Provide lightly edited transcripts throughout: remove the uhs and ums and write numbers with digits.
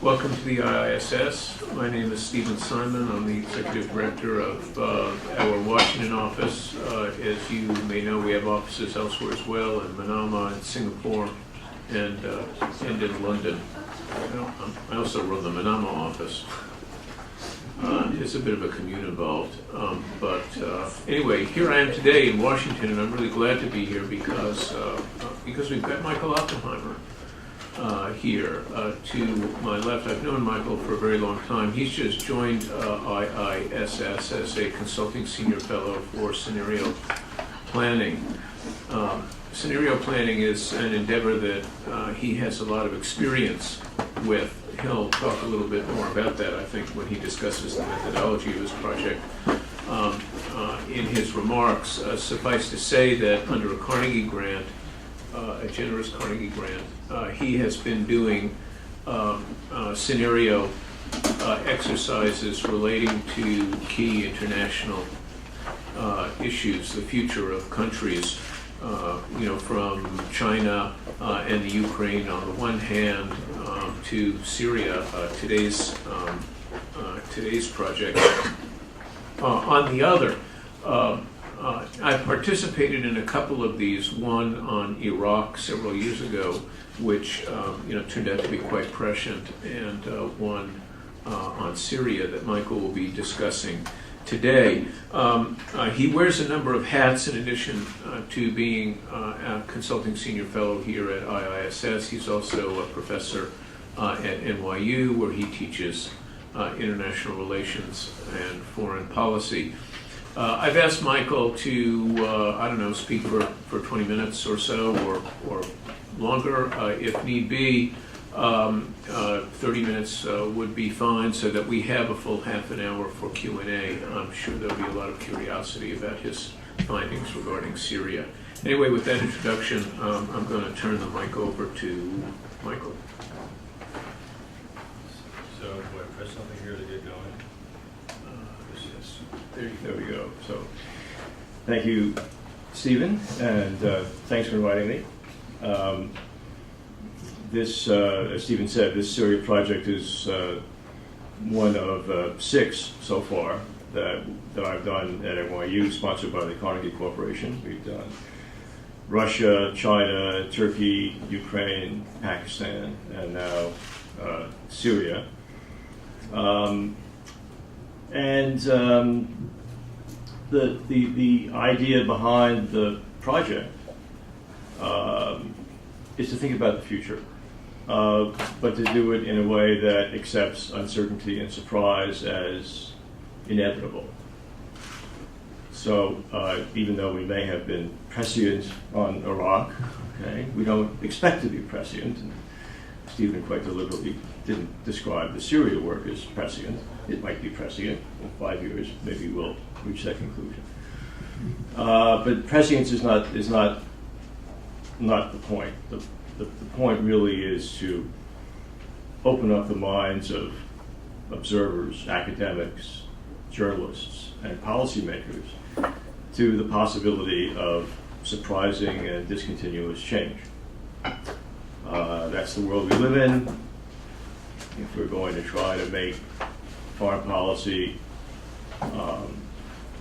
Welcome to the IISS. My name is Stephen Simon. I'm the Executive Director of our Washington office. As you may know, we have offices elsewhere as well, in Manama and Singapore and in London. I also run the Manama office. There's a bit of a commute involved. Anyway, here I am today in Washington, and I'm really glad to be here because we've got Michael Oppenheimer here to my left. I've known Michael for a very long time. He's just joined IISS as a consulting senior fellow for scenario planning. Scenario planning is an endeavor that he has a lot of experience with. He'll talk a little bit more about that, I think, when he discusses the methodology of his project. In his remarks, suffice to say that under a Carnegie grant, a generous Carnegie grant, he has been doing scenario exercises relating to key international issues, the future of countries, from China and the Ukraine on the one hand to Syria, today's project on the other. I participated in a couple of these, one on Iraq several years ago, which turned out to be quite prescient, and one on Syria that Michael will be discussing today. He wears a number of hats in addition to being a consulting senior fellow here at IISS. He's also a professor at NYU, where he teaches international relations and foreign policy. I've asked Michael to, speak for 20 minutes or so, or longer, if need be. 30 minutes would be fine, so that we have a full half an hour for Q&A. I'm sure there'll be a lot of curiosity about his findings regarding Syria. Anyway, with that introduction, I'm going to turn the mic over to Michael. So, do I press something here to get going? There we go. So, thank you, Stephen, and thanks for inviting me. This, as Stephen said, this Syria project is one of 6 so far that I've done at NYU, sponsored by the Carnegie Corporation. We've done Russia, China, Turkey, Ukraine, Pakistan, and now Syria. The idea behind the project is to think about the future, but to do it in a way that accepts uncertainty and surprise as inevitable. So even though we may have been prescient on Iraq, we don't expect to be prescient. And Stephen quite deliberately didn't describe the Syria work as prescient. It might be prescient. In 5 years, maybe we'll reach that conclusion. But prescience is not the point. The point really is to open up the minds of observers, academics, journalists, and policymakers to the possibility of surprising and discontinuous change. That's the world we live in. If we're going to try to make foreign policy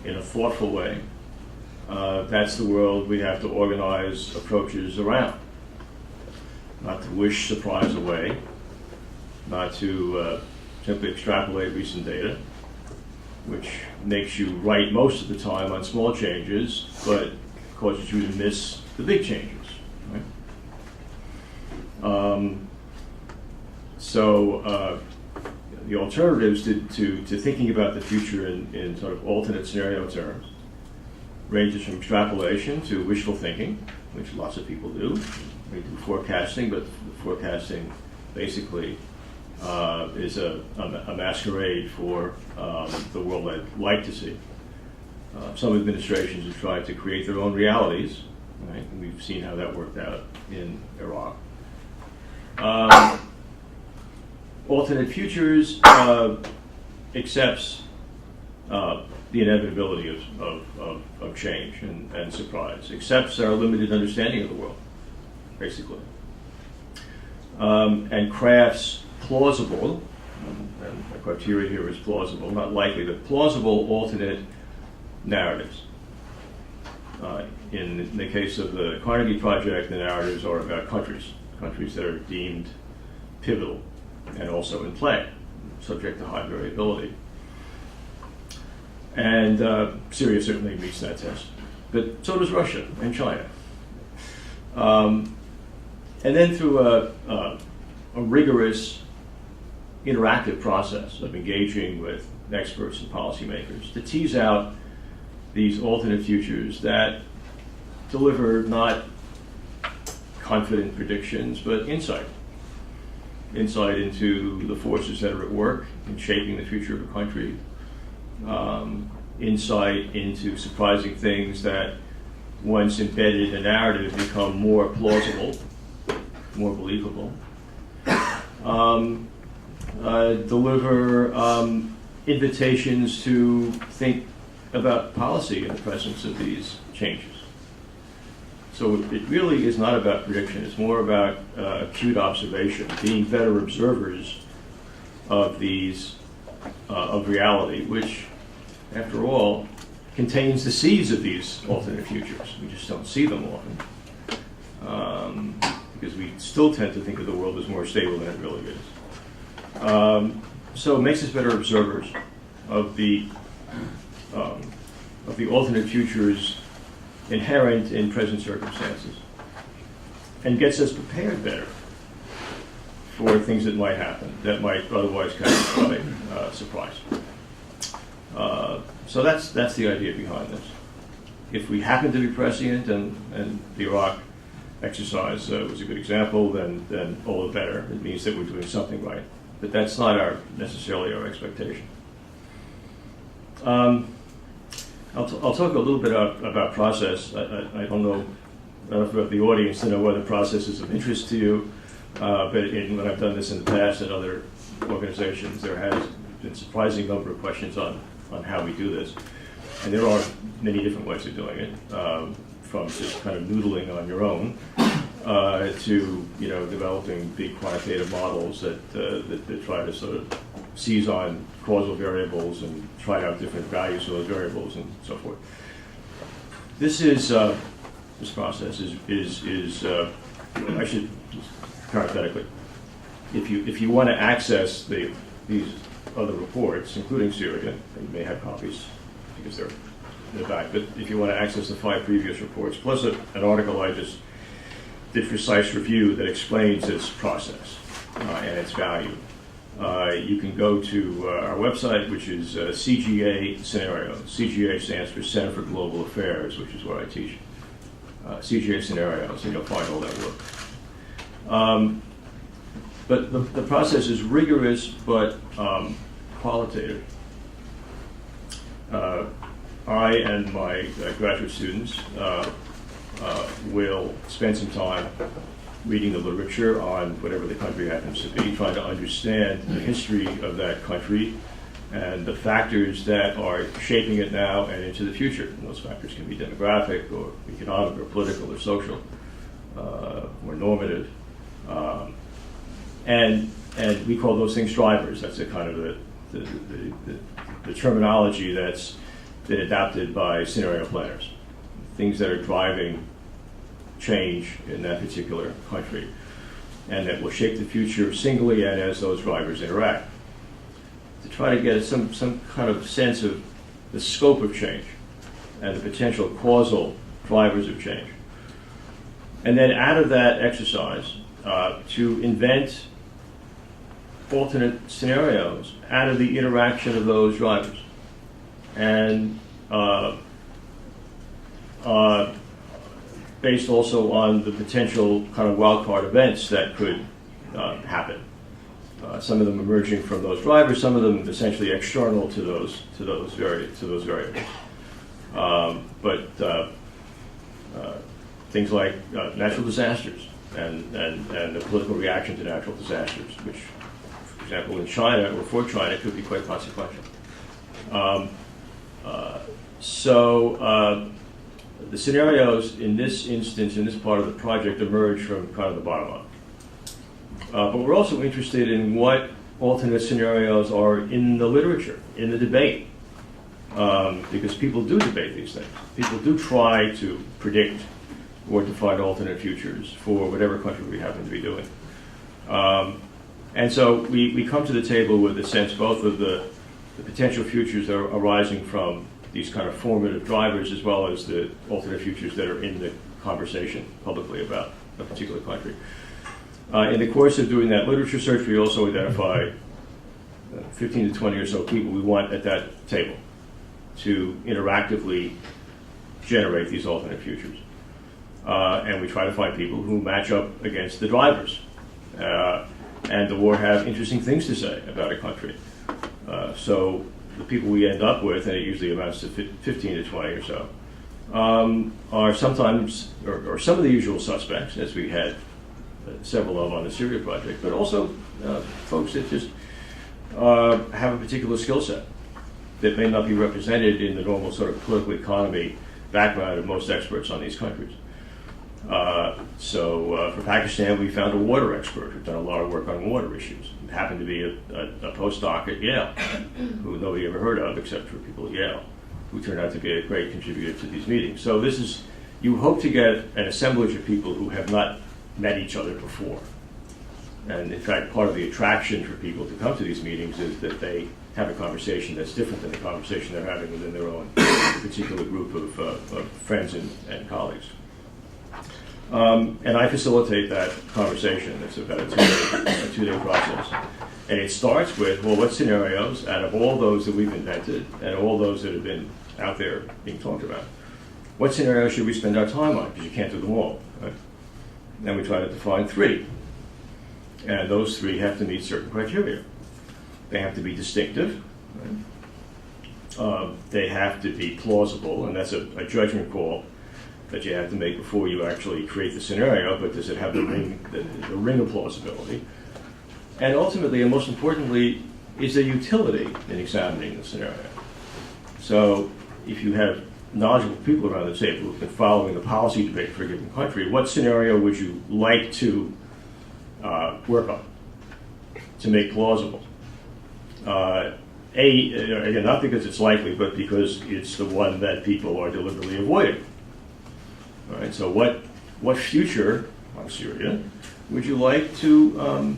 in a thoughtful way, that's the world we have to organize approaches around. Not to wish surprise away, not to simply extrapolate recent data, which makes you right most of the time on small changes, but causes you to miss the big changes. Right? The alternatives to thinking about the future in sort of alternate scenario terms ranges from extrapolation to wishful thinking, which lots of people do. We do forecasting, but forecasting basically is a masquerade for the world I'd like to see. Some administrations have tried to create their own realities. Right? And we've seen how that worked out in Iraq. Alternate futures accepts the inevitability of change and surprise, accepts our limited understanding of the world, basically, and crafts plausible, and the criteria here is plausible, not likely, but plausible alternate narratives. In the case of the Carnegie Project, the narratives are about countries that are deemed pivotal and also in play, subject to high variability. And Syria certainly meets that test, but so does Russia and China. And then through a rigorous interactive process of engaging with experts and policymakers to tease out these alternate futures that deliver not confident predictions, but insight into the forces that are at work in shaping the future of a country, insight into surprising things that, once embedded in a narrative, become more plausible, more believable, deliver invitations to think about policy in the presence of these changes. So it really is not about prediction. It's more about acute observation, being better observers of these, of reality, which, after all, contains the seeds of these alternate futures. We just don't see them often, because we still tend to think of the world as more stable than it really is. So it makes us better observers of the alternate futures inherent in present circumstances, and gets us prepared better for things that might happen, that might otherwise catch us by surprise. So that's the idea behind this. If we happen to be prescient, and the Iraq exercise was a good example, then all the better. It means that we're doing something right. But that's not necessarily our expectation. I'll talk a little bit about process. I don't know enough about the audience to know whether process is of interest to you, but when I've done this in the past at other organizations, there has been a surprising number of questions on how we do this. And there are many different ways of doing it, from just kind of noodling on your own to developing big quantitative models that try to sort of seize on causal variables and try out different values of those variables and so forth. This process is I should parenthetically, if you want to access these other reports, including Syria, and you may have copies because they're in the back, but if you want to access the 5 previous reports, plus an article I just did precise review that explains this process and its value, you can go to our website, which is CGA Scenarios. CGA stands for Center for Global Affairs, which is what I teach. CGA Scenarios, and you'll find all that work. But the process is rigorous but qualitative. I and my graduate students will spend some time reading the literature on whatever the country happens to be, trying to understand the history of that country and the factors that are shaping it now and into the future. And those factors can be demographic or economic or political or social or normative. And we call those things drivers. That's a kind of the terminology that's been adopted by scenario planners. Things that are driving change in that particular country, and that will shape the future singly and as those drivers interact. To try to get some kind of sense of the scope of change and the potential causal drivers of change. And then out of that exercise, to invent alternate scenarios out of the interaction of those drivers. And based also on the potential kind of wildcard events that could happen. Some of them emerging from those drivers, some of them essentially external to those variables. But things like natural disasters and the political reaction to natural disasters, which, for example, in China or for China, could be quite consequential. The scenarios in this instance, in this part of the project, emerge from kind of the bottom up. But we're also interested in what alternate scenarios are in the literature, in the debate, because people do debate these things. People do try to predict or to find alternate futures for whatever country we happen to be doing. And so we come to the table with a sense both of the potential futures that are arising from these kind of formative drivers, as well as the alternate futures that are in the conversation publicly about a particular country. In the course of doing that literature search, we also identify 15 to 20 or so people we want at that table to interactively generate these alternate futures. And we try to find people who match up against the drivers and or have interesting things to say about a country. So the people we end up with, and it usually amounts to 15 to 20 or so, are sometimes, or some of the usual suspects, as we had several of on the Syria project, but also folks that just have a particular skill set that may not be represented in the normal sort of political economy background of most experts on these countries. So for Pakistan, we found a water expert who'd done a lot of work on water issues. It happened to be a postdoc at Yale, who nobody ever heard of except for people at Yale, who turned out to be a great contributor to these meetings. So this is, you hope to get an assemblage of people who have not met each other before. And in fact, part of the attraction for people to come to these meetings is that they have a conversation that's different than the conversation they're having within their own particular group of friends and colleagues. And I facilitate that conversation. It's about a two-day process. And it starts with, well, what scenarios out of all those that we've invented and all those that have been out there being talked about, what scenarios should we spend our time on? Because you can't do them all, right? And we try to define 3. And those 3 have to meet certain criteria. They have to be distinctive. Right? They have to be plausible, and that's a judgment call that you have to make before you actually create the scenario, but does it have the ring of plausibility? And ultimately, and most importantly, is there utility in examining the scenario? So if you have knowledgeable people around the table who've been following the policy debate for a given country, what scenario would you like to work on to make plausible? Again, not because it's likely, but because it's the one that people are deliberately avoiding. All right, so what future on Syria would you like to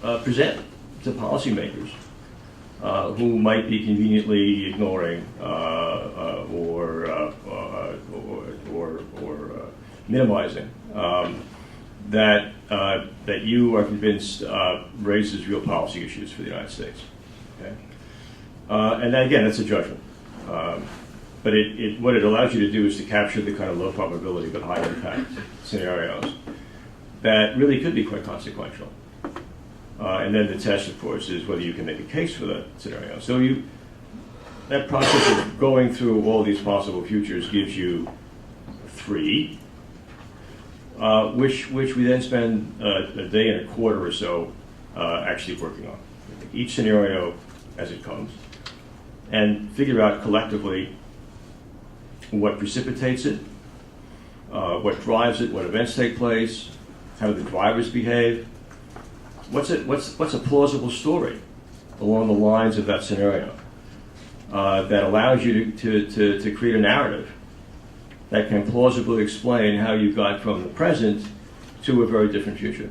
present to policymakers who might be conveniently ignoring or minimizing that you are convinced raises real policy issues for the United States? Okay? And then, again, it's a judgment. But what it allows you to do is to capture the kind of low probability but high impact scenarios that really could be quite consequential. And then the test, of course, is whether you can make a case for that scenario. So that process of going through all these possible futures gives you 3, which we then spend a day and a quarter or so actually working on. Each scenario as it comes, and figure out collectively what precipitates it, what drives it, what events take place, how the drivers behave. What's a plausible story along the lines of that scenario that allows you to create a narrative that can plausibly explain how you got from the present to a very different future.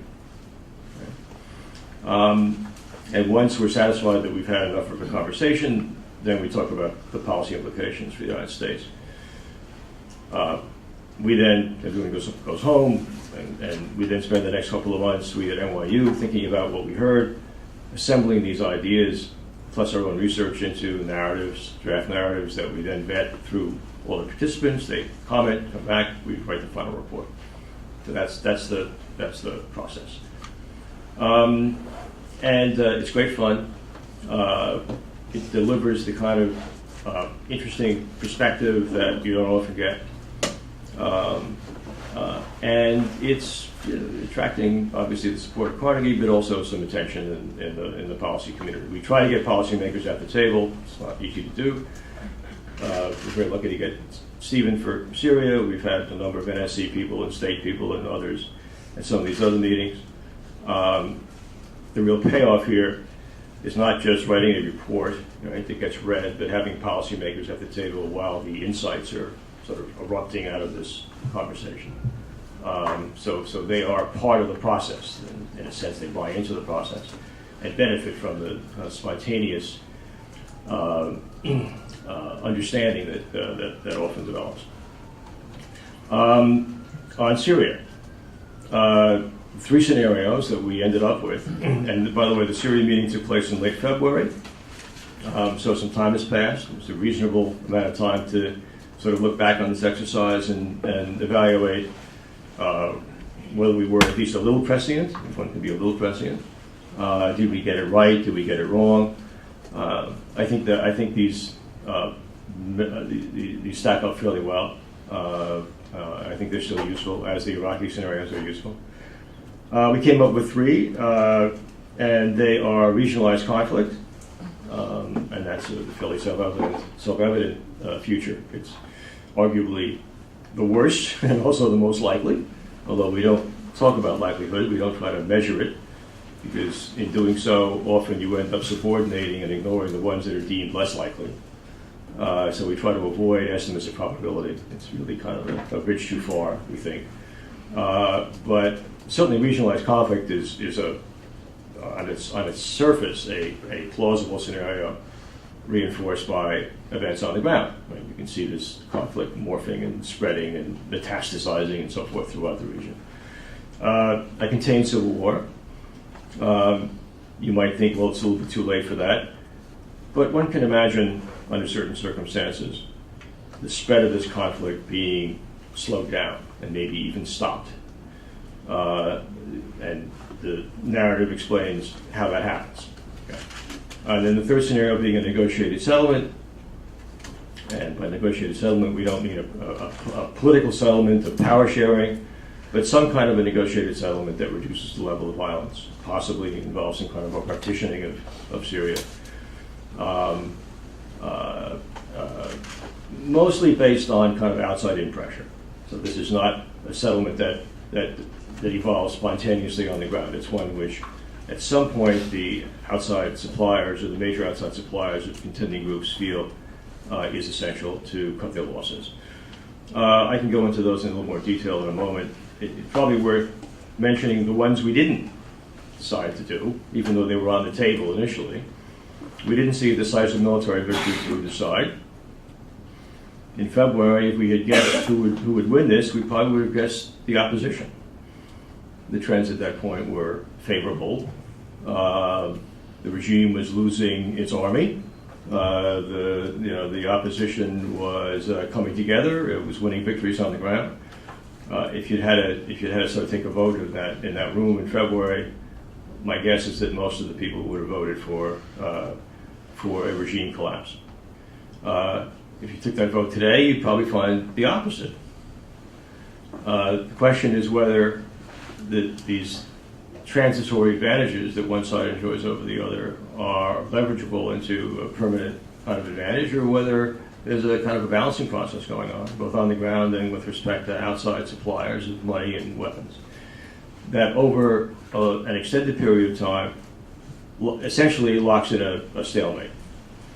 And once we're satisfied that we've had enough of a conversation, then we talk about the policy implications for the United States. We then, everyone goes home, and we then spend the next couple of months, we at NYU, thinking about what we heard, assembling these ideas, plus our own research into narratives, draft narratives that we then vet through all the participants. They comment, come back, we write the final report. So that's the process. And it's great fun. It delivers the kind of interesting perspective that you don't often get. And it's attracting, obviously, the support of Carnegie, but also some attention in the policy community. We try to get policymakers at the table. It's not easy to do. We're very lucky to get Stephen for Syria. We've had a number of NSC people and state people and others at some of these other meetings. The real payoff here is not just writing a report, right, that gets read, but having policymakers at the table while the insights are sort of erupting out of this conversation. So they are part of the process. In a sense, they buy into the process and benefit from the spontaneous understanding that often develops. On Syria, 3 scenarios that we ended up with, and by the way, the Syria meeting took place in late February, so some time has passed. It was a reasonable amount of time to sort of look back on this exercise and evaluate whether we were at least a little prescient, if one can be a little prescient. Did we get it right? Did we get it wrong? I think these stack up fairly well. I think they're still useful, as the Iraqi scenarios are useful. We came up with 3, and they are regionalized conflict, and that's a fairly self-evident future. It's arguably the worst and also the most likely, although we don't talk about likelihood, we don't try to measure it, because in doing so, often you end up subordinating and ignoring the ones that are deemed less likely. So we try to avoid estimates of probability. It's really kind of a bridge too far, we think. But certainly regionalized conflict is on its surface a plausible scenario reinforced by events on the ground. Right? You can see this conflict morphing and spreading and metastasizing and so forth throughout the region. I contain civil war. You might think, well, it's a little bit too late for that. But one can imagine, under certain circumstances, the spread of this conflict being slowed down and maybe even stopped. And the narrative explains how that happens. Okay. And then the third scenario being a negotiated settlement. And by negotiated settlement, we don't mean a political settlement of power sharing, but some kind of a negotiated settlement that reduces the level of violence, possibly involves some kind of a partitioning of Syria. Mostly based on kind of outside-in pressure. So this is not a settlement that evolves spontaneously on the ground. It's one which, at some point, the outside suppliers or the major outside suppliers of contending groups feel is essential to cut their losses. I can go into those in a little more detail in a moment. It's probably worth mentioning the ones we didn't decide to do, even though they were on the table initially. We didn't see the decisive military victory to decide. In February, if we had guessed who would win this, we probably would have guessed the opposition. The trends at that point were favorable. The regime was losing its army. The opposition was coming together. It was winning victories on the ground. If you'd had to sort of take a vote of that in that room in February, my guess is that most of the people would have voted for a regime collapse. If you took that vote today, you'd probably find the opposite. The question is whether these transitory advantages that one side enjoys over the other are leverageable into a permanent kind of advantage, or whether there's a kind of a balancing process going on, both on the ground and with respect to outside suppliers of money and weapons, that over an extended period of time essentially locks in a stalemate.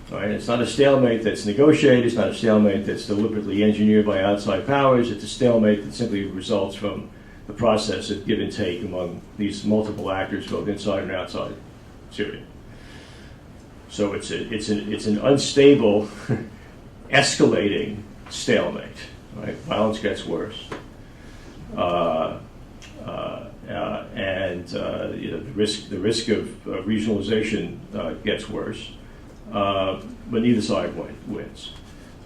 Right? It's not a stalemate that's negotiated, it's not a stalemate that's deliberately engineered by outside powers, it's a stalemate that simply results from the process of give and take among these multiple actors, both inside and outside Syria. So it's an unstable, escalating stalemate. Right? Violence gets worse, and the risk of regionalization gets worse. But neither side wins.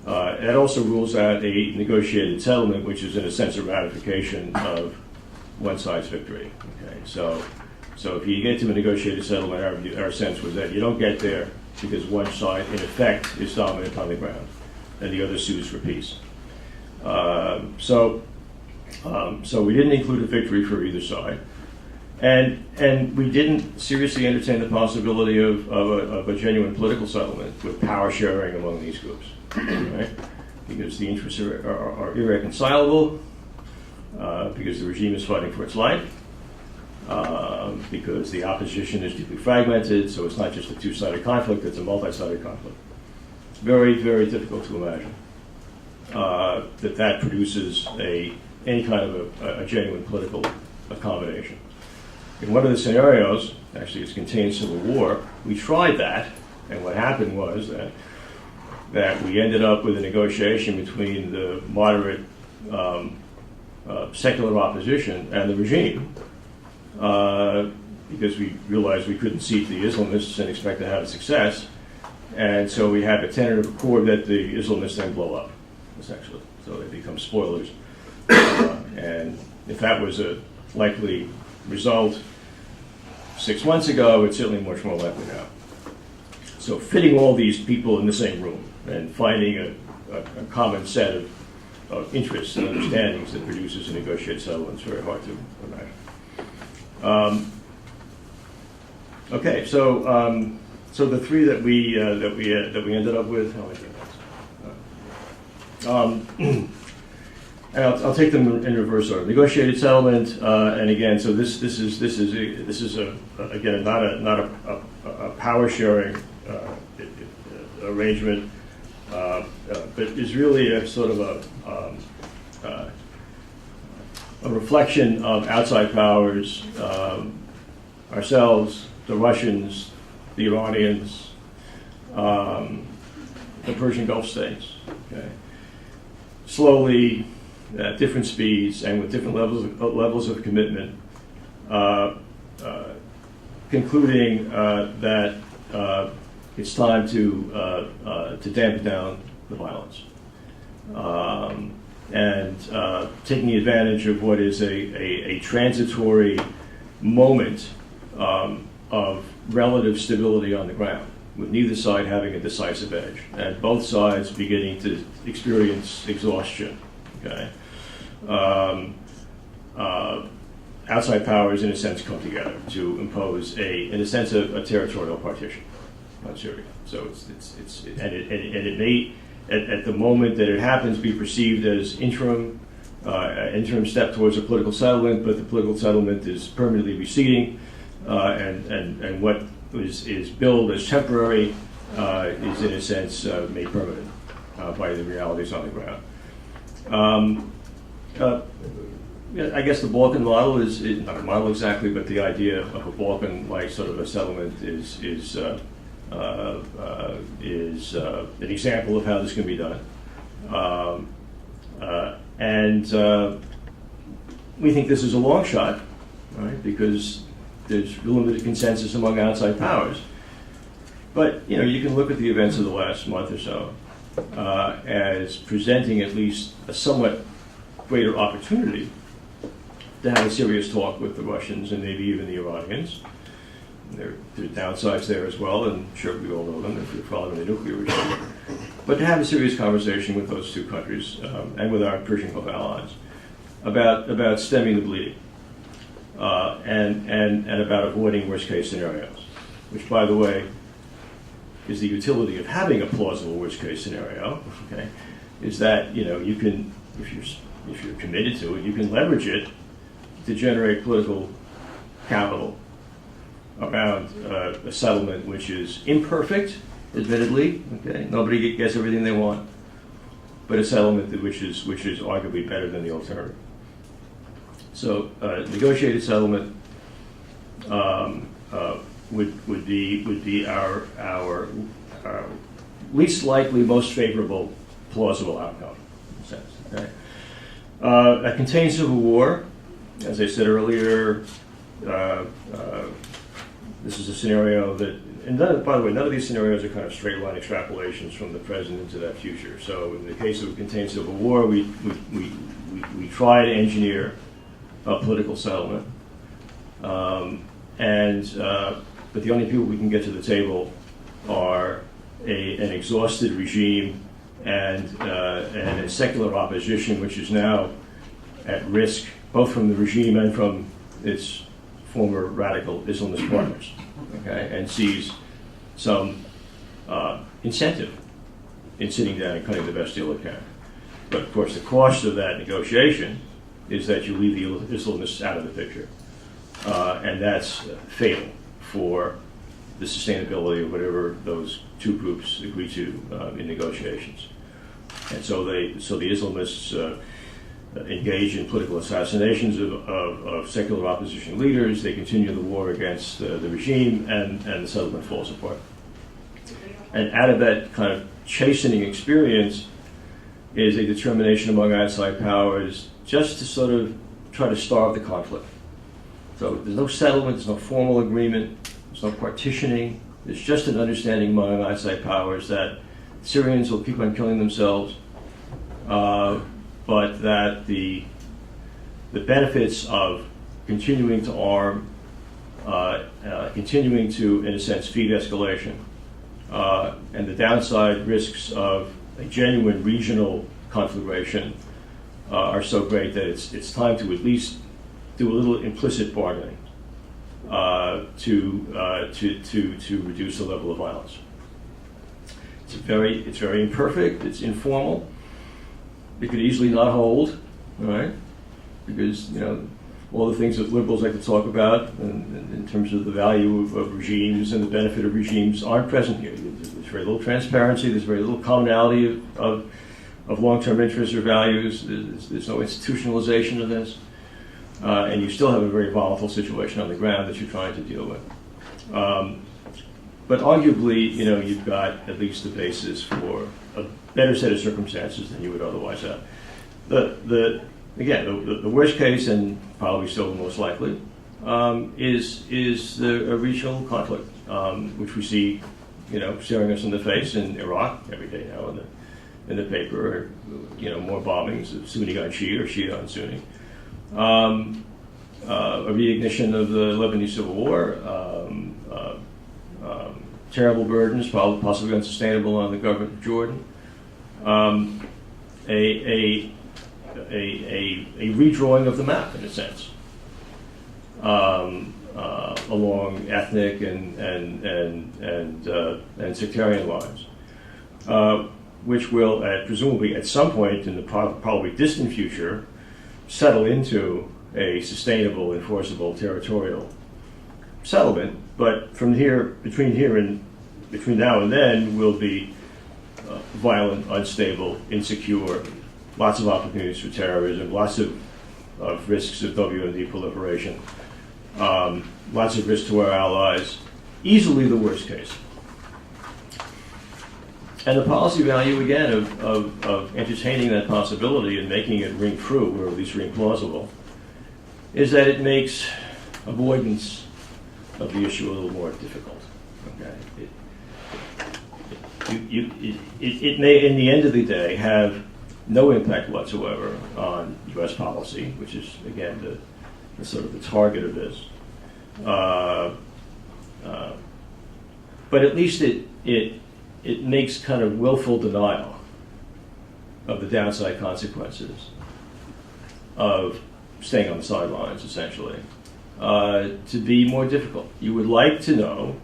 That also rules out a negotiated settlement, which is in a sense a ratification of one side's victory. Okay, so if you get to a negotiated settlement, our sense was that you don't get there because one side, in effect, is dominant on the ground, and the other sues for peace. So we didn't include a victory for either side. And we didn't seriously entertain the possibility of a genuine political settlement with power sharing among these groups, right? Because the interests are irreconcilable, because the regime is fighting for its life, because the opposition is deeply fragmented, so it's not just a two-sided conflict, it's a multi-sided conflict. It's very, very difficult to imagine that produces any kind of a genuine political accommodation. In one of the scenarios, actually it's contained civil war, we tried that, and what happened was that we ended up with a negotiation between the moderate secular opposition and the regime, because we realized we couldn't seat the Islamists and expect to have success, and so we have a tentative accord that the Islamists then blow up, essentially, so they become spoilers. And if that was a likely result 6 months ago, it's certainly much more likely now. So fitting all these people in the same room and finding a common set of interests and understandings that produces a negotiated settlement is very hard to imagine. Okay, so the three that we ended up with. And I'll take them in reverse order. Negotiated settlement, and again, so this is again not a power sharing arrangement, but is really a sort of a reflection of outside powers, ourselves, the Russians, the Iranians, the Persian Gulf states. Okay, slowly. At different speeds and with different levels of commitment, concluding that it's time to dampen down the violence, and taking advantage of what is a transitory moment of relative stability on the ground, with neither side having a decisive edge, and both sides beginning to experience exhaustion. Okay. Outside powers, in a sense, come together to impose in a sense, a territorial partition on Syria. So it may, at the moment that it happens, be perceived as interim step towards a political settlement, but the political settlement is permanently receding, and what is billed as temporary is, in a sense, made permanent by the realities on the ground. I guess the Balkan model is not a model exactly, but the idea of a Balkan-like sort of a settlement is an example of how this can be done, and we think this is a long shot, right? Because there's limited consensus among outside powers. But you can look at the events of the last month or so as presenting at least a somewhat greater opportunity to have a serious talk with the Russians and maybe even the Iranians. There are downsides there as well, and sure, we all know them if you're following the nuclear regime. But to have a serious conversation with those two countries and with our Persian Gulf allies about stemming the bleeding and about avoiding worst-case scenarios, which, by the way, is the utility of having a plausible worst-case scenario. Okay, is that you can, if you're committed to it, you can leverage it to generate political capital around a settlement which is imperfect, admittedly. Okay, nobody gets everything they want, but a settlement which is arguably better than the alternative. So, negotiated settlement would be our least likely, most favorable, plausible outcome, in a sense. Okay? That contains civil war. As I said earlier, this is a scenario that, and by the way, none of these scenarios are kind of straight line extrapolations from the present into that future. So in the case of a contained civil war, we try to engineer a political settlement, but the only people we can get to the table are an exhausted regime and a secular opposition, which is now at risk both from the regime and from its former radical Islamist partners, okay, and sees some incentive in sitting down and cutting the best deal it can. But of course, the cost of that negotiation is that you leave the Islamists out of the picture, and that's fatal for the sustainability of whatever those two groups agree to in negotiations. And so the Islamists engage in political assassinations of secular opposition leaders. They continue the war against the regime, and the settlement falls apart. And out of that kind of chastening experience is a determination among outside powers just to sort of try to starve the conflict. So there's no settlement, there's no formal agreement, there's no partitioning. There's just an understanding among outside powers that Syrians will keep on killing themselves, but that the benefits of continuing to arm, continuing to, in a sense, feed escalation, and the downside risks of a genuine regional conflagration are so great that it's time to at least do a little implicit bargaining to reduce the level of violence. It's very imperfect. It's informal. It could easily not hold, all right? Because all the things that liberals like to talk about in terms of the value of regimes and the benefit of regimes aren't present here. There's very little transparency. There's very little commonality of long-term interests or values. There's no institutionalization of this. And you still have a very volatile situation on the ground that you're trying to deal with. But arguably, you've got at least the basis for a better set of circumstances than you would otherwise have. The worst case, and probably still the most likely, is a regional conflict, which we see, staring us in the face in Iraq every day now in the paper. More bombings of Sunni on Shia or Shia on Sunni. A reignition of the Lebanese civil war, terrible burdens, possibly unsustainable on the government of Jordan, a redrawing of the map in a sense, along ethnic and sectarian lines, which will, presumably at some point in the probably distant future, settle into a sustainable, enforceable territorial settlement. But between now and then will be violent, unstable, insecure, lots of opportunities for terrorism, lots of risks of WMD proliferation, lots of risks to our allies, easily the worst case. And the policy value, again, of entertaining that possibility and making it ring true, or at least ring plausible, is that it makes avoidance of the issue a little more difficult. Okay, it may, in the end of the day, have no impact whatsoever on U.S. policy, which is, again, the sort of the target of this. But at least it makes kind of willful denial of the downside consequences of staying on the sidelines, essentially, to be more difficult. You would like to know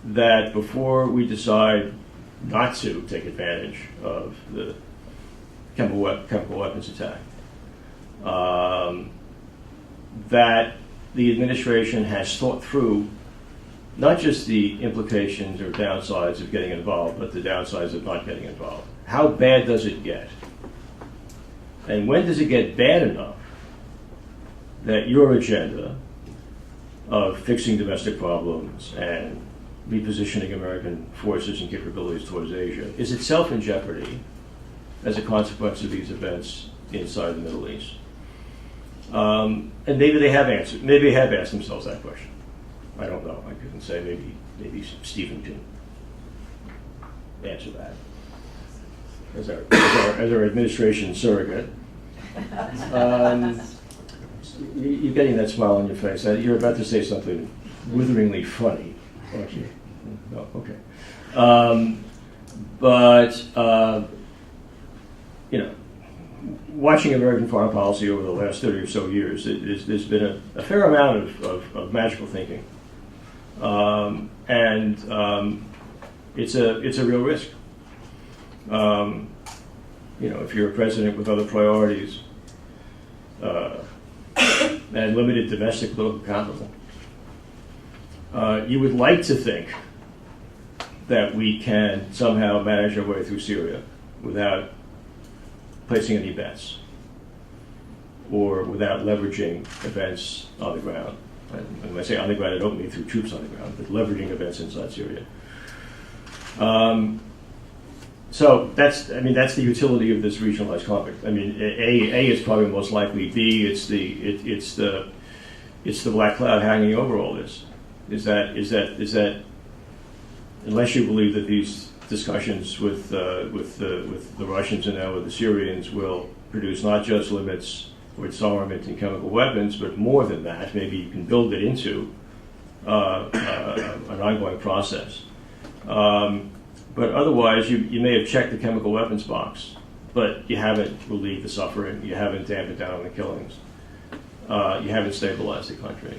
that before we decide not to take advantage of the chemical weapons attack, that the administration has thought through not just the implications or downsides of getting involved, but the downsides of not getting involved. How bad does it get? And when does it get bad enough that your agenda of fixing domestic problems and repositioning American forces and capabilities towards Asia is itself in jeopardy as a consequence of these events inside the Middle East? And maybe they have answered. Maybe they have asked themselves that question. I don't know. I couldn't say. Maybe Stephen can answer that as our administration surrogate. You're getting that smile on your face. You're about to say something witheringly funny, aren't you? No, okay. Watching American foreign policy over the last 30 or so years, there's been a fair amount of magical thinking, and it's a real risk. If you're a president with other priorities, and limited domestic political capital, you would like to think that we can somehow manage our way through Syria without placing any bets or without leveraging events on the ground. And when I say on the ground, I don't mean through troops on the ground, but leveraging events inside Syria. So that's the utility of this regionalized conflict. I mean, A is probably most likely. B, it's the black cloud hanging over all this. Is that unless you believe that these discussions with the Russians and now with the Syrians will produce not just limits or disarmament and chemical weapons, but more than that, maybe you can build it into an ongoing process. But otherwise, you may have checked the chemical weapons box, but you haven't relieved the suffering, you haven't dampened down the killings, you haven't stabilized the country.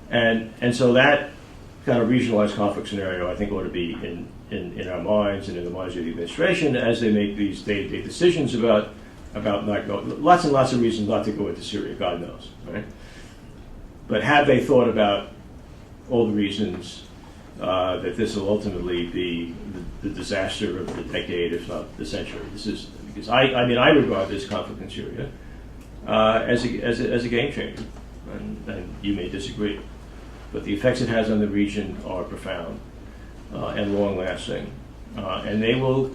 And so that kind of regionalized conflict scenario, I think, ought to be in our minds and in the minds of the administration as they make these day-to-day decisions about not going. Lots and lots of reasons not to go into Syria, God knows, right? But have they thought about all the reasons that this will ultimately be the disaster of the decade, if not the century? This is because I regard this conflict in Syria as a game changer, and you may disagree, but the effects it has on the region are profound and long-lasting, and they will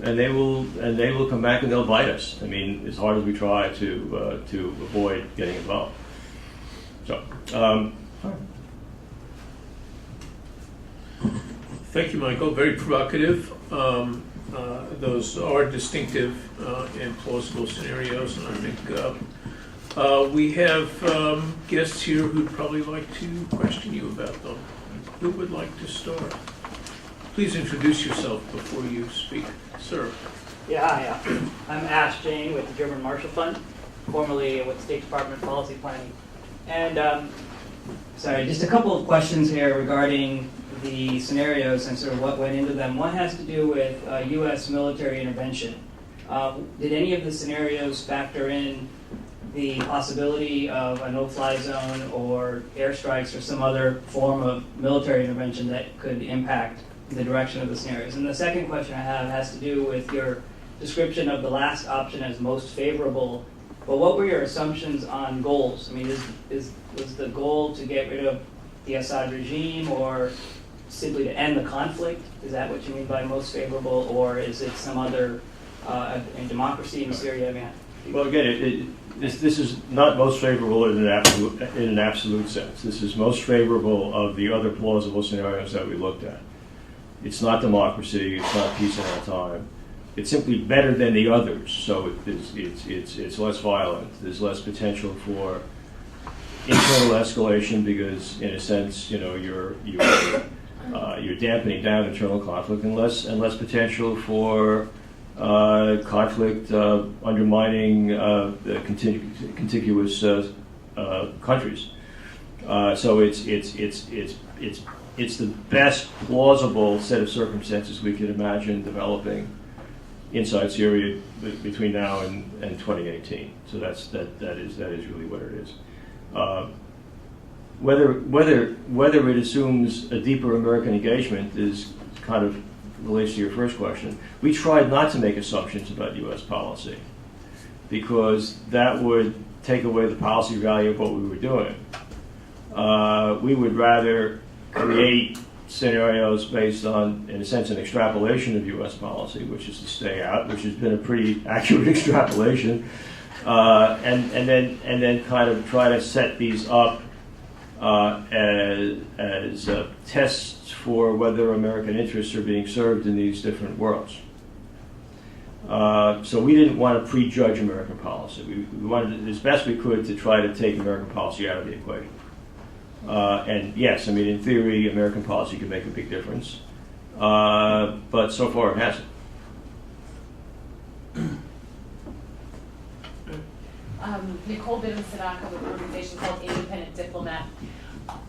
come back and they'll bite us. I mean, as hard as we try to avoid getting involved. So. Thank you, Michael. Very provocative. Those are distinctive and plausible scenarios, and I think we have guests here who'd probably like to question you about them. Who would like to start? Please introduce yourself before you speak, sir. Yeah, hi. I'm Ash Jane with the German Marshall Fund, formerly with State Department Policy Planning. And sorry, just a couple of questions here regarding the scenarios and sort of what went into them. One has to do with U.S. military intervention. Did any of the scenarios factor in the possibility of a no-fly zone or airstrikes or some other form of military intervention that could impact the direction of the scenarios? And the second question I have has to do with your description of the last option as most favorable. But what were your assumptions on goals? I mean, was the goal to get rid of the Assad regime or simply to end the conflict? Is that what you mean by most favorable, or is it some other democracy in Syria? I mean, Well, again, this is not most favorable in an absolute sense. This is most favorable of the other plausible scenarios that we looked at. It's not democracy. It's not peace in our time. It's simply better than the others. So it's less violent. There's less potential for internal escalation because, in a sense, you're dampening down internal conflict, and less potential for conflict undermining the contiguous countries. So it's the best plausible set of circumstances we could imagine developing inside Syria between now and 2018. So that is really what it is. Whether it assumes a deeper American engagement is kind of relates to your first question. We tried not to make assumptions about U.S. policy because that would take away the policy value of what we were doing. We would rather create scenarios based on, in a sense, an extrapolation of U.S. policy, which is to stay out, which has been a pretty accurate extrapolation, and then kind of try to set these up as tests for whether American interests are being served in these different worlds. So we didn't want to prejudge American policy. We wanted, as best we could, to try to take American policy out of the equation. And yes, I mean, in theory, American policy could make a big difference, but so far it hasn't. Nicole Bivens-Sadaka with an organization called Independent Diplomat.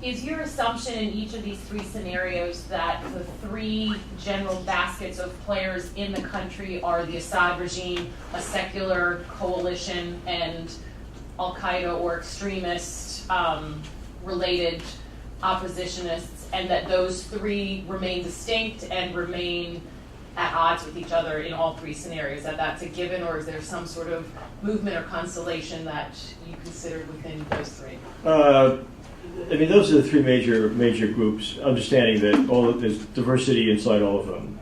Is your assumption in each of these three scenarios that the three general baskets of players in the country are the Assad regime, a secular coalition, and Al-Qaeda or extremist related oppositionists, and that those three remain distinct and remain at odds with each other in all three scenarios, that that's a given, or is there some sort of movement or constellation that you considered within those three? I mean, those are the three major groups, understanding that there's diversity inside all of them.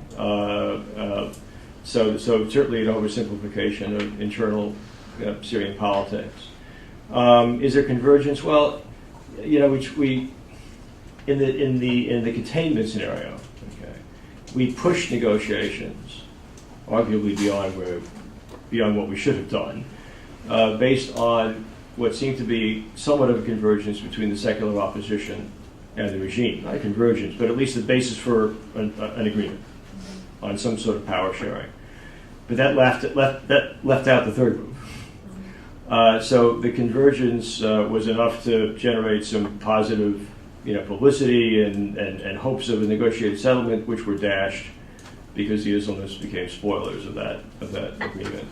So certainly an oversimplification of internal Syrian politics. Is there convergence? Well, you know, we in the containment scenario, okay, we pushed negotiations, arguably beyond what we should have done, based on what seemed to be somewhat of a convergence between the secular opposition and the regime. Not a convergence, but at least the basis for an agreement on some sort of power sharing. But that left out the third group. So the convergence was enough to generate some positive, publicity and hopes of a negotiated settlement, which were dashed because the Islamists became spoilers of that agreement.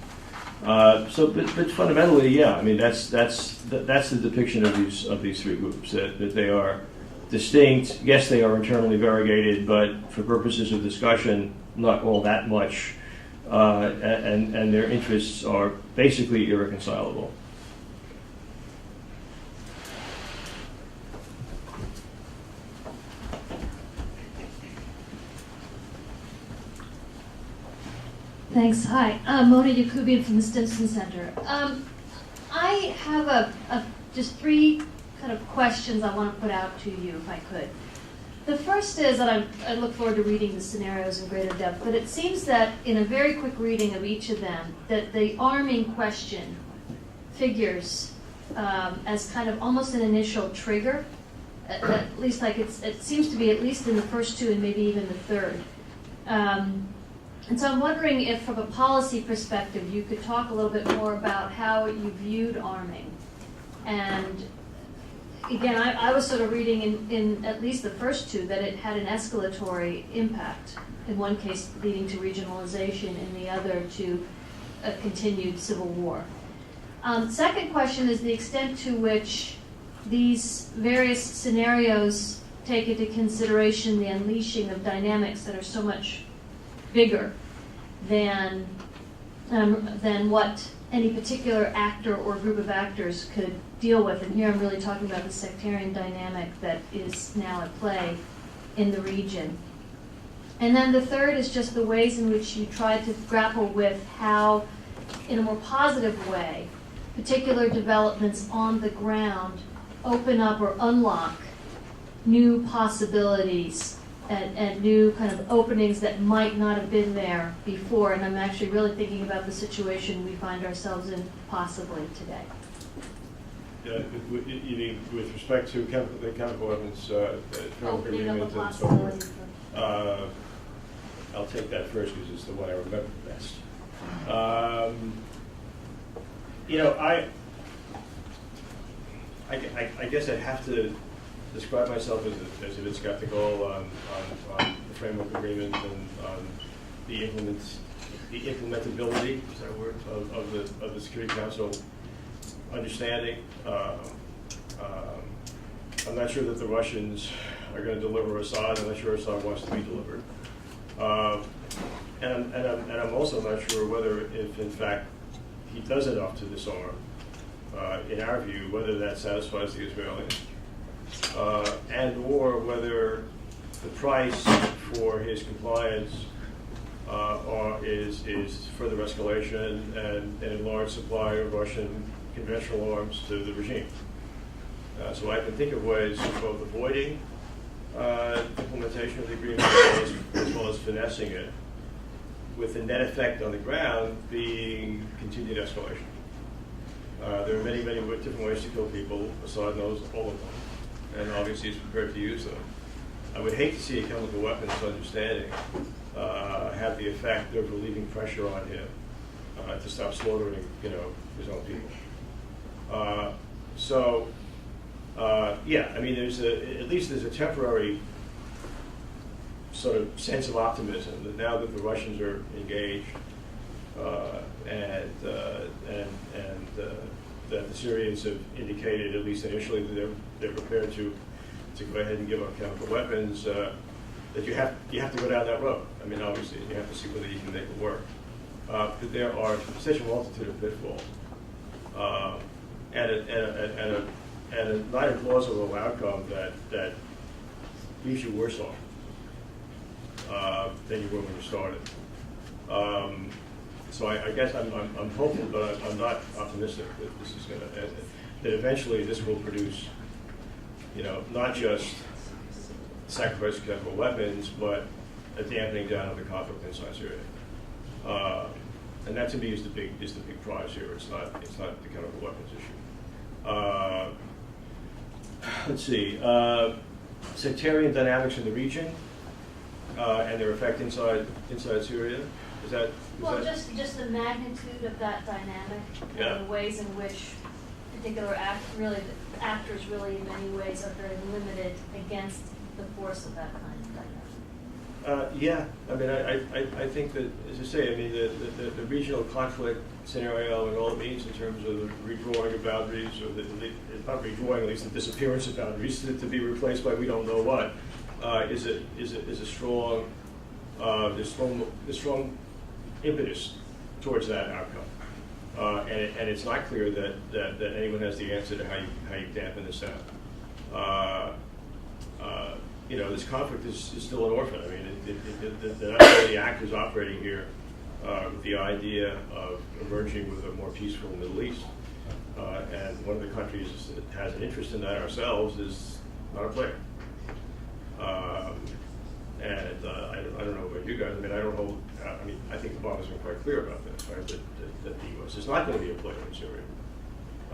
But fundamentally, yeah, I mean that's the depiction of these three groups, that they are distinct. Yes, they are internally variegated, but for purposes of discussion, not all that much, and their interests are basically irreconcilable. Thanks. Hi, Mona Yakubian from the Stimson Center. I have just three kind of questions I want to put out to you, if I could. The first is that I look forward to reading the scenarios in greater depth, but it seems that in a very quick reading of each of them, that the arming question figures as kind of almost an initial trigger. At least it seems to be at least in the first two and maybe even the third. And so I'm wondering if, from a policy perspective, you could talk a little bit more about how you viewed arming. And again, I was sort of reading in at least the first two that it had an escalatory impact, in one case leading to regionalization, in the other to a continued civil war. Second question is the extent to which these various scenarios take into consideration the unleashing of dynamics that are so much bigger than what any particular actor or group of actors could deal with. And here I'm really talking about the sectarian dynamic that is now at play in the region. And then the third is just the ways in which you tried to grapple with how, in a more positive way, particular developments on the ground open up or unlock new possibilities and new kind of openings that might not have been there before. And I'm actually really thinking about the situation we find ourselves in possibly today. You mean with respect to the chemical weapons Opening up a agreement and so possibility forth? I'll take that first because it's the one I remember best. I guess I have to describe myself as a bit skeptical on the framework agreement and on the implementability, is that a word, of the Security Council understanding. I'm not sure that the Russians are going to deliver Assad. I'm not sure Assad wants to be delivered. And I'm also not sure whether, if in fact he does enough to disarm, in our view, whether that satisfies the Israelis. And or whether the price for his compliance is further escalation and an enlarged supply of Russian conventional arms to the regime. So I can think of ways of both avoiding implementation of the agreement as well as finessing it, with the net effect on the ground being continued escalation. There are many different ways to kill people. Assad knows all of them, and obviously he's prepared to use them. I would hate to see a chemical weapons understanding have the effect of relieving pressure on him to stop slaughtering, his own people. I mean, at least there's a temporary sort of sense of optimism that now that the Russians are engaged and the Syrians have indicated, at least initially, that they're prepared to go ahead and give up chemical weapons, that you have to go down that road. I mean, obviously, you have to see whether you can make it work. But there are such a multitude of pitfalls, and a not implausible outcome that leaves you worse off than you were when you started. So I guess I'm hopeful, but I'm not optimistic that this is going to, that eventually this will produce, not just sacrifice of chemical weapons, but a dampening down of the conflict inside Syria. And that to me is the big prize here. It's not the chemical weapons issue. Let's see. Sectarian dynamics in the region and their effect inside Syria. Is that? Just the magnitude of that dynamic, Yeah. and the ways in which particular actors really in many ways are very limited against the force of that kind of dynamic. Yeah, I mean, I think that, as I say, I mean, the regional conflict scenario and all it means in terms of the redrawing of boundaries, or not redrawing, at least the disappearance of boundaries to be replaced by we don't know what, is a strong, strong impetus towards that outcome. And it's not clear that anyone has the answer to how you dampen this down. This conflict is still an orphan. I mean, they're not really the actors operating here with the idea of emerging with a more peaceful Middle East. And one of the countries that has an interest in that ourselves is not a player. I don't know about you guys. I mean, I think Obama's been quite clear about this, right? That the U.S. is not going to be a player in Syria. I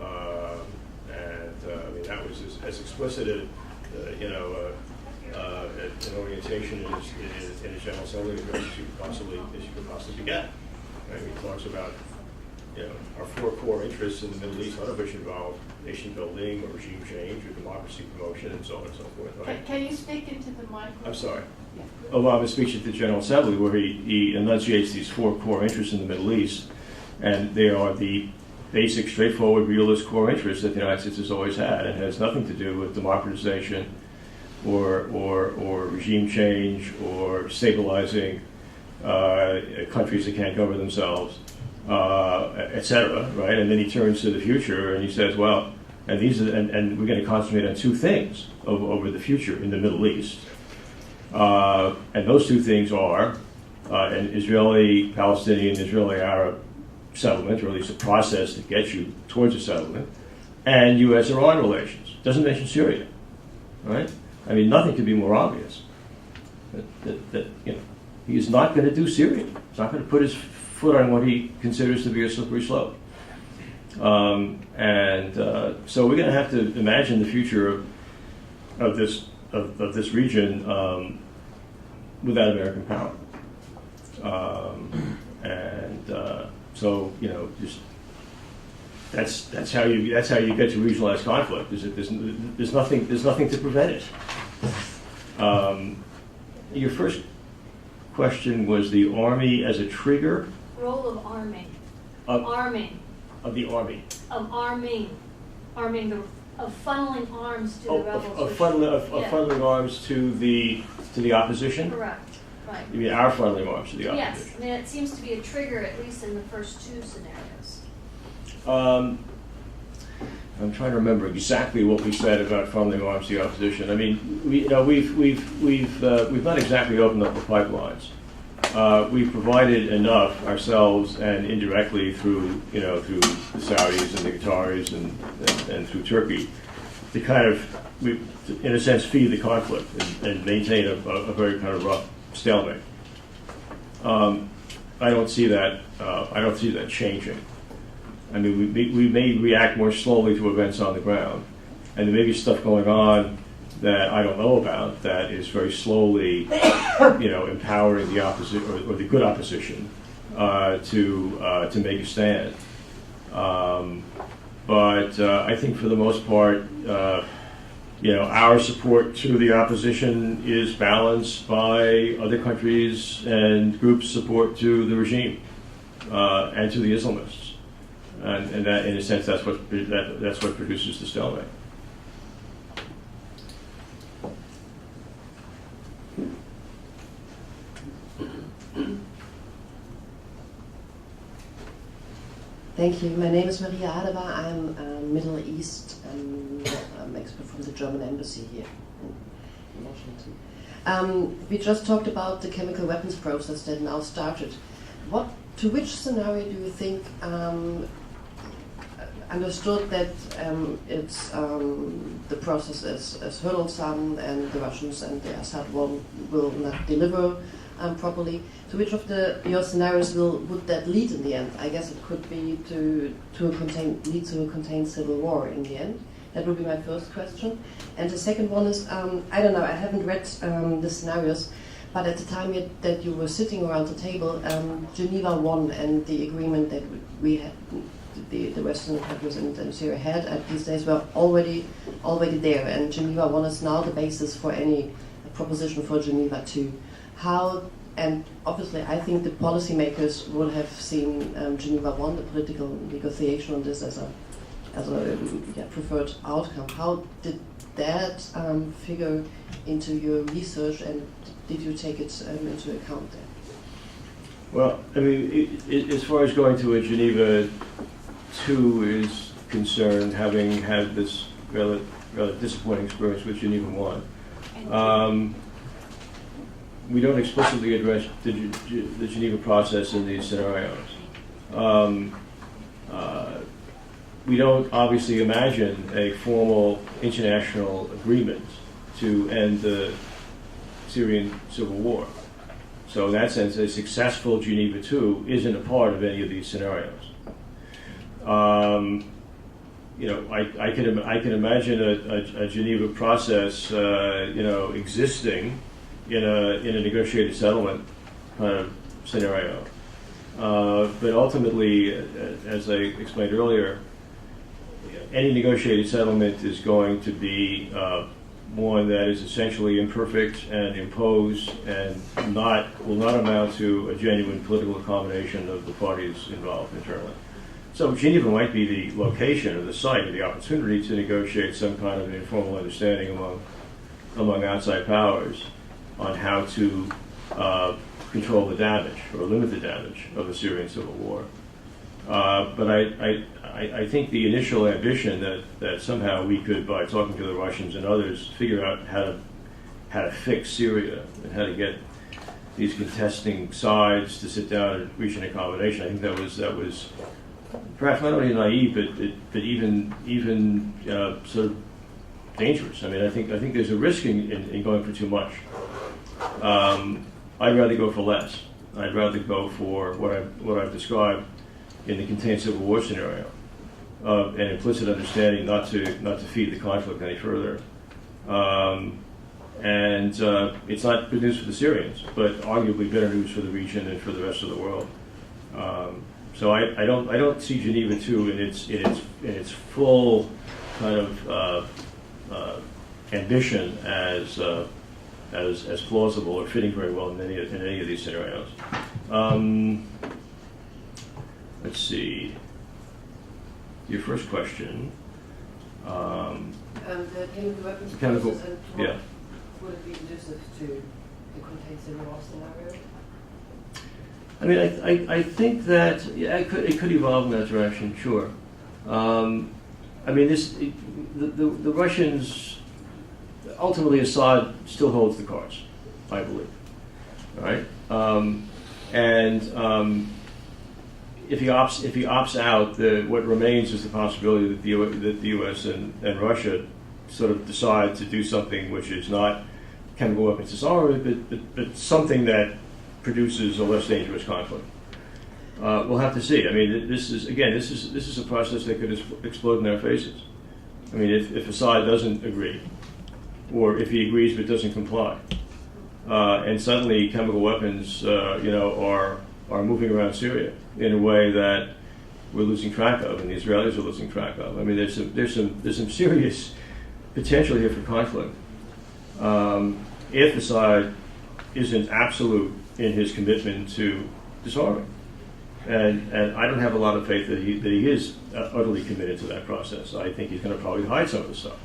mean, that was as explicit as, an orientation in his General Assembly address as you could possibly get. Right? He talks about, our four core interests in the Middle East, none of which involve nation building or regime change or democracy promotion and so on and so forth. Right? Can you speak into the microphone? I'm sorry. Obama's speech at the General Assembly, where he enunciates these four core interests in the Middle East, and they are the basic, straightforward, realist core interests that the United States has always had. It has nothing to do with democratization or regime change or stabilizing countries that can't govern themselves, etc. Right? And then he turns to the future and he says, well, and we're going to concentrate on two things over the future in the Middle East. And those two things are an Israeli-Palestinian, Israeli-Arab settlement, or at least a process that gets you towards a settlement, and U.S.-Iran relations. Doesn't mention Syria, right? I mean, nothing could be more obvious. That he is not going to do Syria. He's not going to put his foot on what he considers to be a slippery slope. So we're going to have to imagine the future of this region without American power. So just that's how you get to regionalized conflict. Is that there's nothing to prevent it. Your first question was the Army as a trigger. Role of arming. Arming. Of the Army. Of arming. Of funneling arms to the rebels. Funneling arms to the opposition? Correct. Right. You mean our funneling arms to the opposition? Yes. I mean, it seems to be a trigger, at least in the first two scenarios. I'm trying to remember exactly what we said about funneling arms to the opposition. I mean, we've not exactly opened up the pipelines. We've provided enough ourselves and indirectly through the Saudis and the Qataris and through Turkey to kind of, in a sense, feed the conflict and maintain a very kind of rough stalemate. I don't see that changing. I mean, we may react more slowly to events on the ground, and there may be stuff going on that I don't know about that is very slowly, empowering the opposition or the good opposition to make a stand. But I think for the most part, our support to the opposition is balanced by other countries and groups' support to the regime and to the Islamists. and that, in a sense, that's what produces the stalemate. Thank you. My name is Maria Adeva. I'm a Middle East expert from the German embassy here in Washington. We just talked about the chemical weapons process that now started. To which scenario do you think understood that it's the process is hurdlesome and the Russians and the Assad will not deliver properly? To which of your scenarios would that lead in the end? I guess it could be lead to a contained civil war in the end. That would be my first question. And the second one is, I don't know, I haven't read the scenarios, but at the time that you were sitting around the table, Geneva I and the agreement that we had, the Western countries and Syria had at these days were already there, and Geneva I is now the basis for any proposition for Geneva II. And obviously I think the policymakers would have seen Geneva I, the political negotiation on this, as a preferred outcome. How did that figure into your research, and did you take it into account there? Well, I mean, as far as going to a Geneva II is concerned, having had this rather disappointing experience with Geneva I, we don't explicitly address the Geneva process in these scenarios. We don't obviously imagine a formal international agreement to end the Syrian civil war. So in that sense, a successful Geneva II isn't a part of any of these scenarios. I can imagine a Geneva process, existing in a negotiated settlement kind of scenario. But ultimately, as I explained earlier, any negotiated settlement is going to be one that is essentially imperfect and imposed, and will not amount to a genuine political accommodation of the parties involved internally. So Geneva might be the location or the site or the opportunity to negotiate some kind of an informal understanding among outside powers on how to control the damage or limit the damage of the Syrian civil war. But I think the initial ambition that somehow we could, by talking to the Russians and others, figure out how to fix Syria and how to get these contesting sides to sit down and reach an accommodation. I think that was perhaps not only naive, but even sort of dangerous. I mean, I think there's a risk in going for too much. I'd rather go for less. I'd rather go for what I've described in the contained civil war scenario, an implicit understanding not to feed the conflict any further. And it's not good news for the Syrians, but arguably better news for the region and for the rest of the world. So I don't see Geneva II in its full kind of ambition as plausible or fitting very well in any of these scenarios. Let's see. Your first question. The chemical weapons Chemical, process, and yeah. would it be conducive to the contained civil war scenario? I mean, I think that it could evolve in that direction. Sure. I mean, the Russians, ultimately Assad still holds the cards, I believe. All right. If he opts out, what remains is the possibility that the U.S. and Russia sort of decide to do something which is not chemical weapons disarmament, but something that produces a less dangerous conflict. We'll have to see. I mean, this is a process that could explode in our faces. I mean, if Assad doesn't agree, or if he agrees but doesn't comply, and suddenly chemical weapons, are moving around Syria in a way that we're losing track of, and the Israelis are losing track of. I mean, there's some serious potential here for conflict. If Assad isn't absolute in his commitment to disarming, And I don't have a lot of faith that he is utterly committed to that process. I think he's going to probably hide some of the stuff.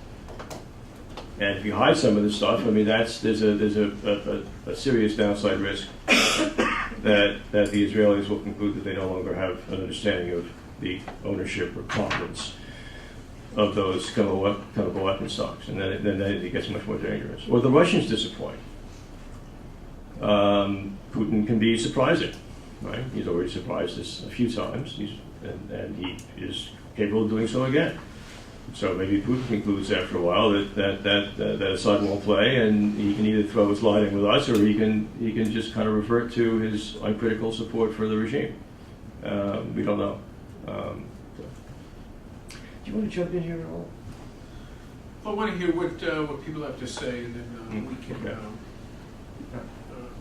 And if you hide some of the stuff, I mean, there's a serious downside risk that the Israelis will conclude that they no longer have an understanding of the ownership or provenance of those chemical weapon stocks, and then it gets much more dangerous. Or the Russians disappoint. Putin can be surprising, right? He's already surprised us a few times, and he is capable of doing so again. So maybe Putin concludes after a while that Assad won't play, and he can either throw his lot in with us, or he can just kind of revert to his uncritical support for the regime. We don't know. Do you want to jump in here at all? I want to hear what people have to say, and then we can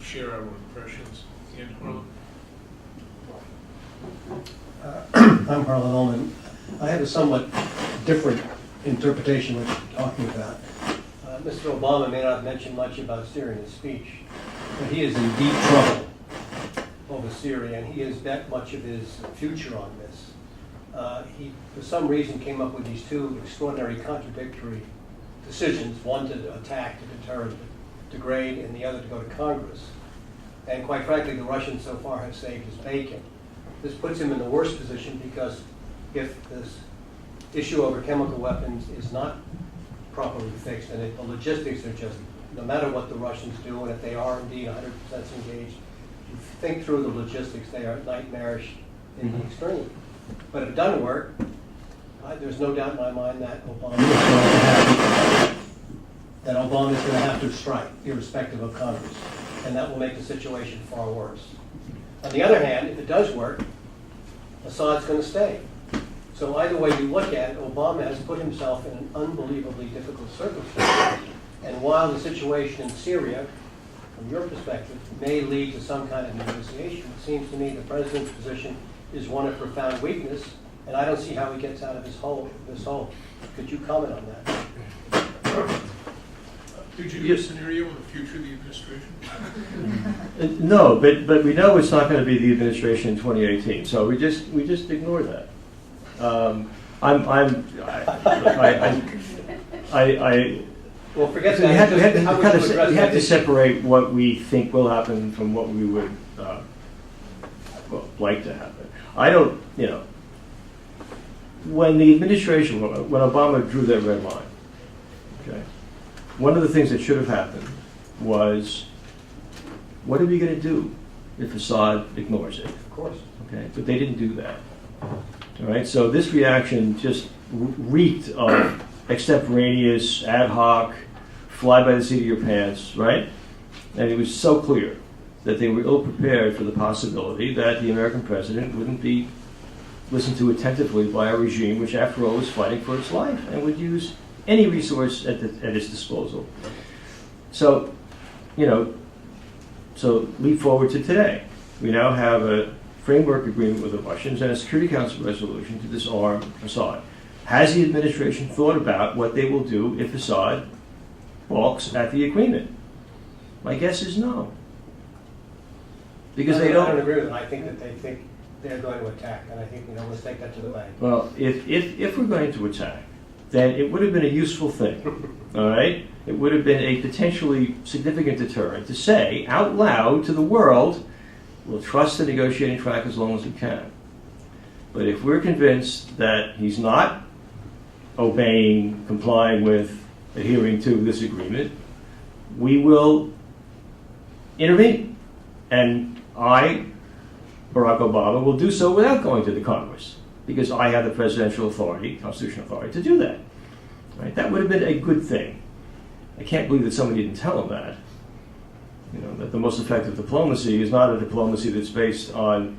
share our impressions. Ian Harlan. I'm Harlan Ullman. I have a somewhat different interpretation of what you're talking about. Mr. Obama may not mention much about Syria in his speech, but he is in deep trouble over Syria, and he has bet much of his future on this. He, for some reason, came up with these two extraordinary contradictory decisions, one to attack, to deter, to degrade, and the other to go to Congress. And quite frankly, the Russians so far have saved his bacon. This puts him in the worst position because if this issue over chemical weapons is not properly fixed, and if the logistics are just, no matter what the Russians do, and if they are indeed 100% engaged, if you think through the logistics, they are nightmarish in the extreme. But if it doesn't work, there's no doubt in my mind that Obama is going to have to strike, irrespective of Congress, and that will make the situation far worse. On the other hand, if it does work, Assad's going to stay. So either way you look at it, Obama has put himself in an unbelievably difficult circumstance. And while the situation in Syria, from your perspective, may lead to some kind of negotiation, it seems to me the president's position is one of profound weakness, and I don't see how he gets out of this hole. Could you comment on that? Did you give a scenario on the future of the administration? No, but we know it's not going to be the administration in 2018, so we just ignore that. Well, forget so that. We have to separate what we think will happen from what we would like to happen. I don't, when the administration, when Obama drew that red line, okay, one of the things that should have happened was, what are we going to do if Assad ignores it? Of course. Okay, but they didn't do that. All right, so this reaction just reeked of extemporaneous, ad hoc, fly by the seat of your pants, right? And it was so clear that they were ill prepared for the possibility that the American president wouldn't be listened to attentively by a regime which, after all, was fighting for its life and would use any resource at its disposal. So, so leap forward to today. We now have a framework agreement with the Russians and a Security Council resolution to disarm Assad. Has the administration thought about what they will do if Assad balks at the agreement? My guess is no. Because they don't. I don't agree with them. I think that they think they're going to attack, and I think let's take that to the bank. Well, if we're going to attack, then it would have been a useful thing, all right? It would have been a potentially significant deterrent to say out loud to the world, we'll trust the negotiating track as long as we can. But if we're convinced that he's not obeying, complying with, adhering to this agreement, we will intervene. And I, Barack Obama, will do so without going to the Congress, because I have the presidential authority, constitutional authority, to do that. Right? That would have been a good thing. I can't believe that somebody didn't tell him that. That the most effective diplomacy is not a diplomacy that's based on,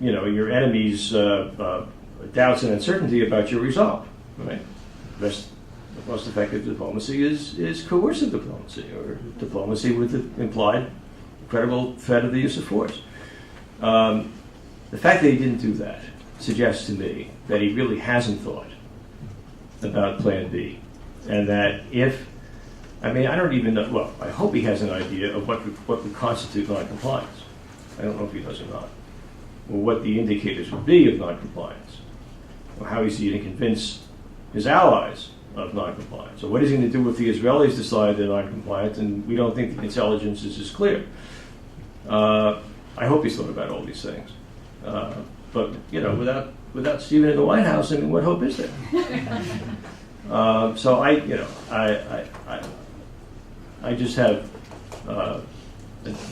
your enemy's doubts and uncertainty about your resolve. Right? The most effective diplomacy is coercive diplomacy, or diplomacy with the implied credible threat of the use of force. The fact that he didn't do that suggests to me that he really hasn't thought about Plan B, and that I don't even know, well, I hope he has an idea of what would constitute noncompliance. I don't know if he does or not. or what the indicators would be of noncompliance, or how he's going to convince his allies of noncompliance. So what is he going to do if the Israelis decide they're noncompliant and we don't think the intelligence is as clear? I hope he's thought about all these things. But, you know, without Stephen in the White House, I mean, what hope is there? So I just have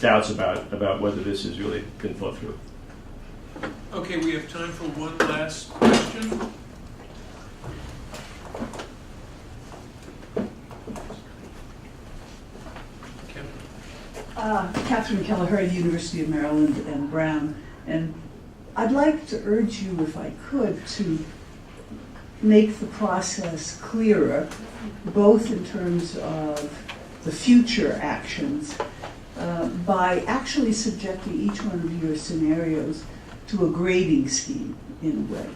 doubts about whether this has really been thought through. Okay, we have time for one last question. Catherine Kelleher, University of Maryland and Brown, and I'd like to urge you, if I could, to make the process clearer, both in terms of the future actions, by actually subjecting each one of your scenarios to a grading scheme, in a way.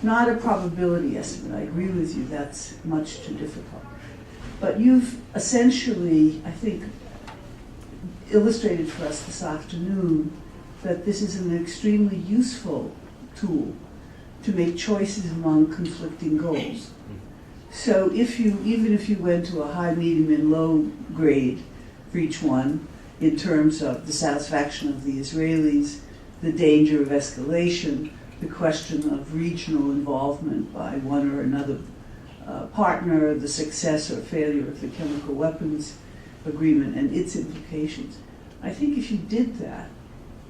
Not a probability estimate, I agree with you, that's much too difficult. But you've essentially, I think, illustrated for us this afternoon that this is an extremely useful tool to make choices among conflicting goals. So even if you went to a high, medium, and low grade for each one, in terms of the satisfaction of the Israelis, the danger of escalation, the question of regional involvement by one or another partner, the success or failure of the chemical weapons agreement and its implications. I think if you did that,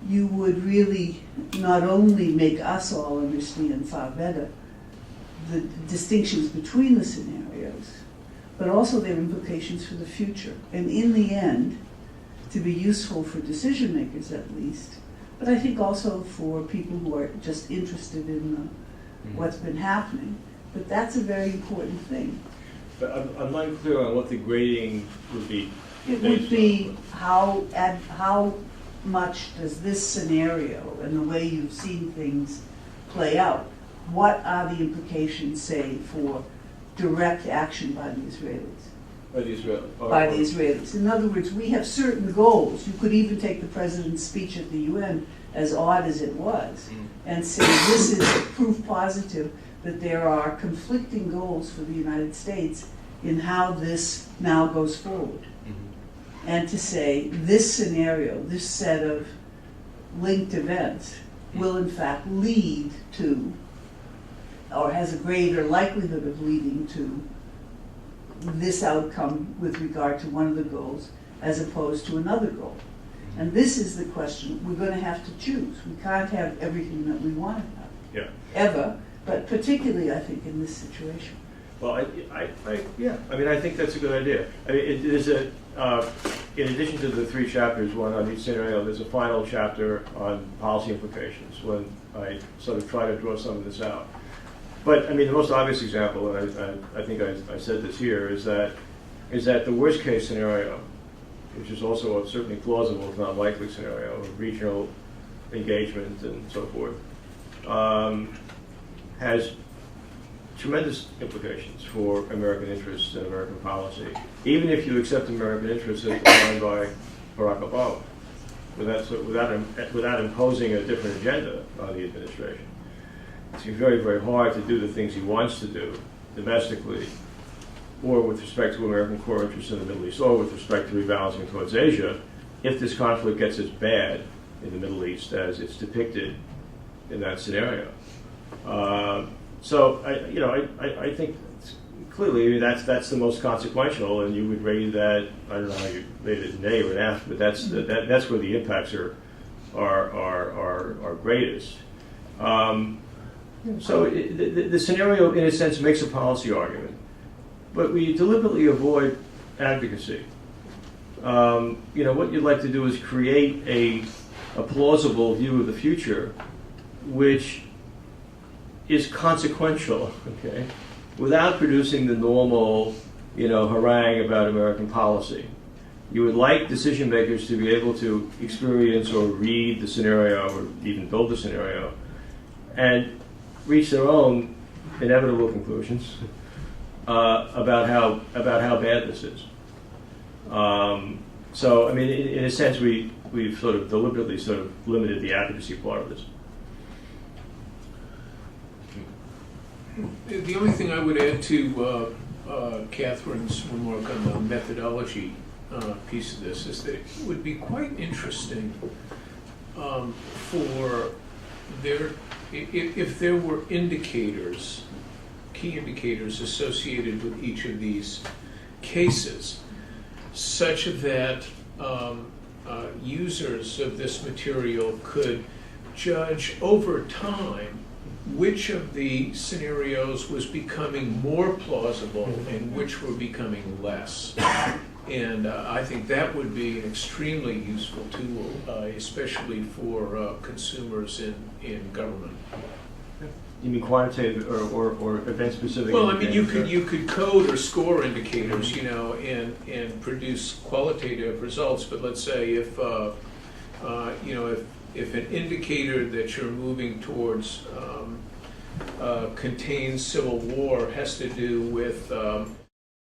you would really not only make us all understand far better the distinctions between the scenarios, but also their implications for the future. And in the end, to be useful for decision makers at least, but I think also for people who are just interested in what's been happening. But that's a very important thing. But I'm not clear on what the grading would be. It would be how much does this scenario and the way you've seen things play out, what are the implications, say, for direct action by the Israelis? By the Israelis. By the Israelis. In other words, we have certain goals. You could even take the president's speech at the UN, as odd as it was, and say this is proof positive that there are conflicting goals for the United States in how this now goes forward. And to say this scenario, this set of linked events will in fact lead to, or has a greater likelihood of leading to, this outcome with regard to one of the goals as opposed to another goal. And this is the question we're going to have to choose. We can't have everything that we want to have, ever, but particularly I think in this situation. Well, I think that's a good idea. I mean, it is in addition to the 3 chapters, one on each scenario, there's a final chapter on policy implications when I sort of try to draw some of this out. But I mean, the most obvious example, and I think I said this here, is that the worst case scenario, which is also a certainly plausible, if not likely scenario, of regional engagement and so forth, has tremendous implications for American interests and American policy, even if you accept American interests as defined by Barack Obama, without imposing a different agenda on the administration. It's very, very hard to do the things he wants to do domestically, or with respect to American core interests in the Middle East, or with respect to rebalancing towards Asia, if this conflict gets as bad in the Middle East as it's depicted in that scenario. So I think clearly that's the most consequential, and you would rate that, I don't know how you rate it, an A or an F, but that's where the impacts are greatest. So the scenario, in a sense, makes a policy argument, but we deliberately avoid advocacy. What you'd like to do is create a plausible view of the future, which is consequential, okay, without producing the normal, harangue about American policy. You would like decision makers to be able to experience or read the scenario or even build the scenario and reach their own inevitable conclusions about how bad this is. So, I mean, in a sense, we've sort of deliberately sort of limited the advocacy part of this. The only thing I would add to Catherine's remark on the methodology piece of this is that it would be quite interesting for if there were indicators, key indicators associated with each of these cases, such that users of this material could judge over time which of the scenarios was becoming more plausible and which were becoming less. And I think that would be an extremely useful tool, especially for consumers in government. You mean quantitative or event specific? Well, I mean, you could code or score indicators, you know, and produce qualitative results. But let's say if you know, if an indicator that you're moving towards contains civil war has to do with